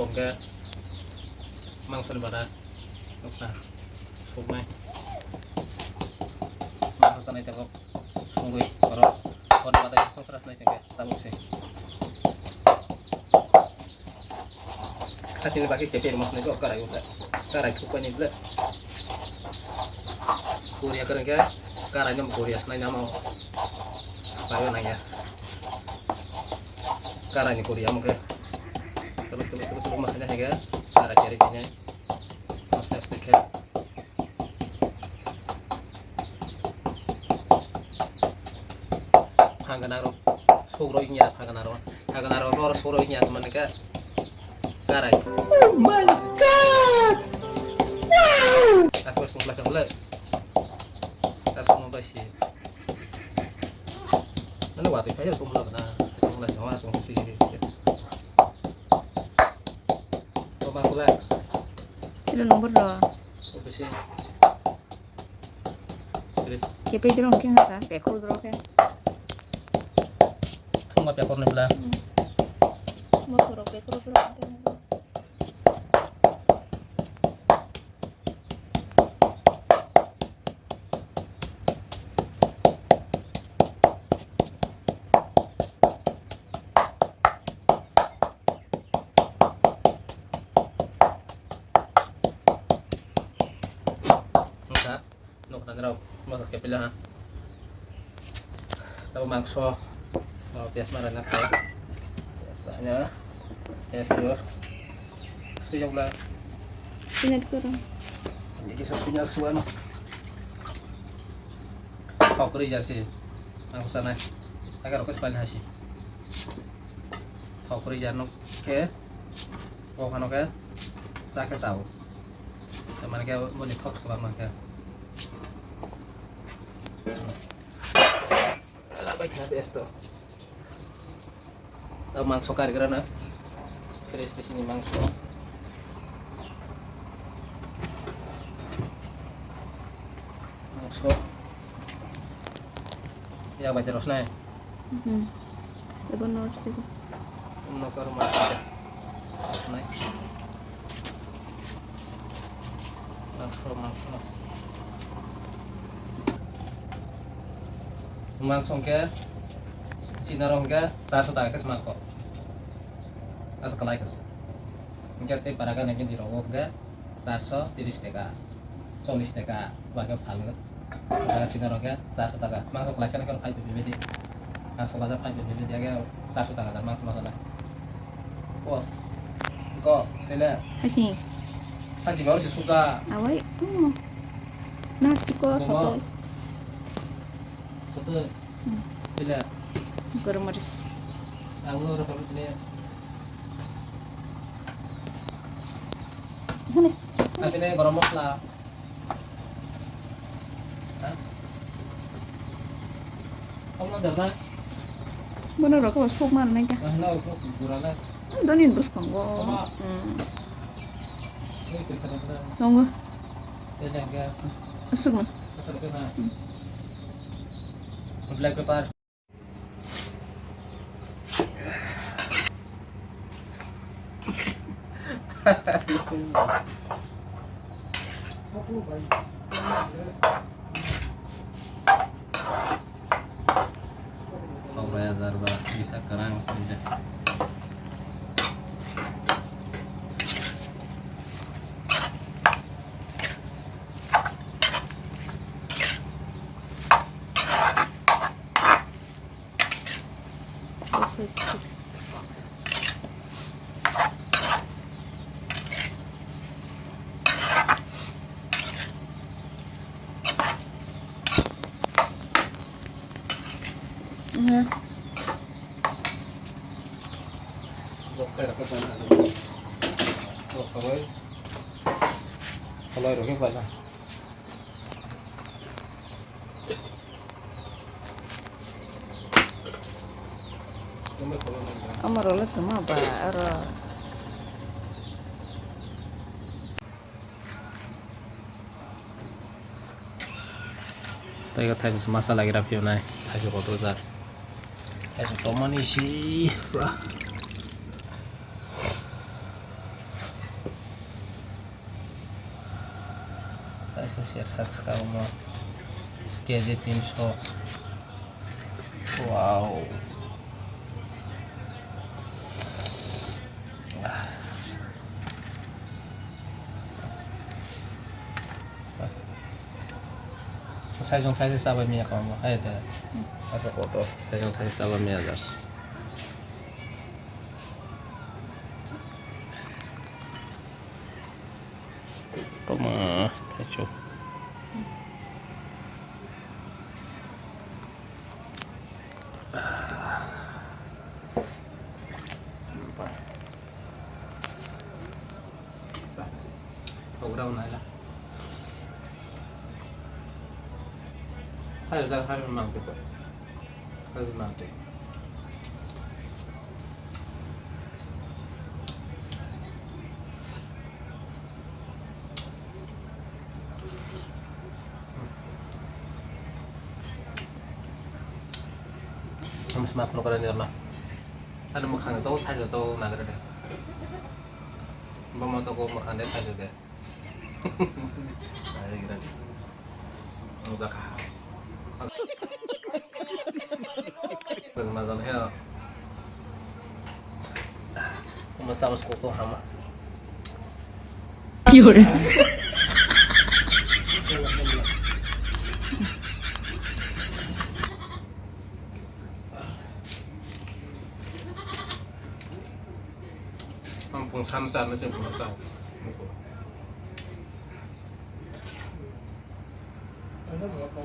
ผมก็มังสวิรัติลูกนะสุกไหมมังสวิรัติแต่ก็sungguh kalau kalau mata itu keras nih cengkeh tabuk sih kasih pakai cepet mas nih kok karai udah karai kupanya itu kuliah keren ke karanya mau kuliah nanya mau ayo nanya karanya kuliah mau ke terus masnya ya cara cari punya mas nih ke Haganaro soroinya Haganaro lor soroinya teman ka karai. Oh my god! Wow! Asal semua belakang le. Asal semua basi. Nana waktu saya semua belakang semua semua semua sih. Coba pula. Itu nomor berapa? Itu sih. Terus Siapa itu orang kena kan? Pekul berapa? nggak pekor nih belah. Mau suruh pekul berapa? Enggak, nuk nanti masak kayak pilih ha. Tahu makso. Mau pias marah nak ya, pias banyak, pias dua, suyang lah, Ingat kurang. jadi kisah punya suan, kau kerja sih, aku sana, agar aku sekali hasil, kau kerja nuk ke, kau kan oke, sakit tahu, teman ke mau ditok sekolah maka, baik nanti es tuh. Tahu mangso kari kerana fresh di sini mangso ya baca terus nih Coba nomor itu. mau ke rumah aja naik mangso ke sinarong ke 100 taga ke semangkok asal kelai kes mungkin teh paragan yang di rowo ke 130 deka 40 deka bagai paling ada sinarong ke 100 taga mangso kelai kan kalau 5 BBD asal bazar 5 BBD dia 100 taga dan mangso masalah bos kok tidak Asing. haji baru sih suka Awai. Nas kiko Mau. soto. satu tidak Kurang maris. aku udah perlu ini Mana? nanti nih goromok lah Hah? Kamu ada apa? Mana dah kau sok mana nih? Nah, aku kurangnya Donin bos kamu. ini kita Tunggu. dan ya Asuk mah. asal kena mulai prepare Auraya Zarba bisa kerang bisa saya dapat mana kalau itu gimana Amar oleh cuma apa? tadi kata itu masa lagi rapi naik tadi kotor zar itu toman isi Sirsak sekarang mau KJ 300. Wow. 사이종 다시 싸바미야 가면 해야 돼. 가서 오도 사이종 다시 싸바미야 졌어. Roma, tacho. Udah lah. Saya memang gitu. Saya memang gitu. Mas makno kada nirna. Ano makhang to tajo to nagara de. Bamo to ko makhang de tajo de. Ay gira. Udah ka. Mazal ya. Masamos ko to hama. 有人。 Kampung Samsan itu pun tahu. Ada berapa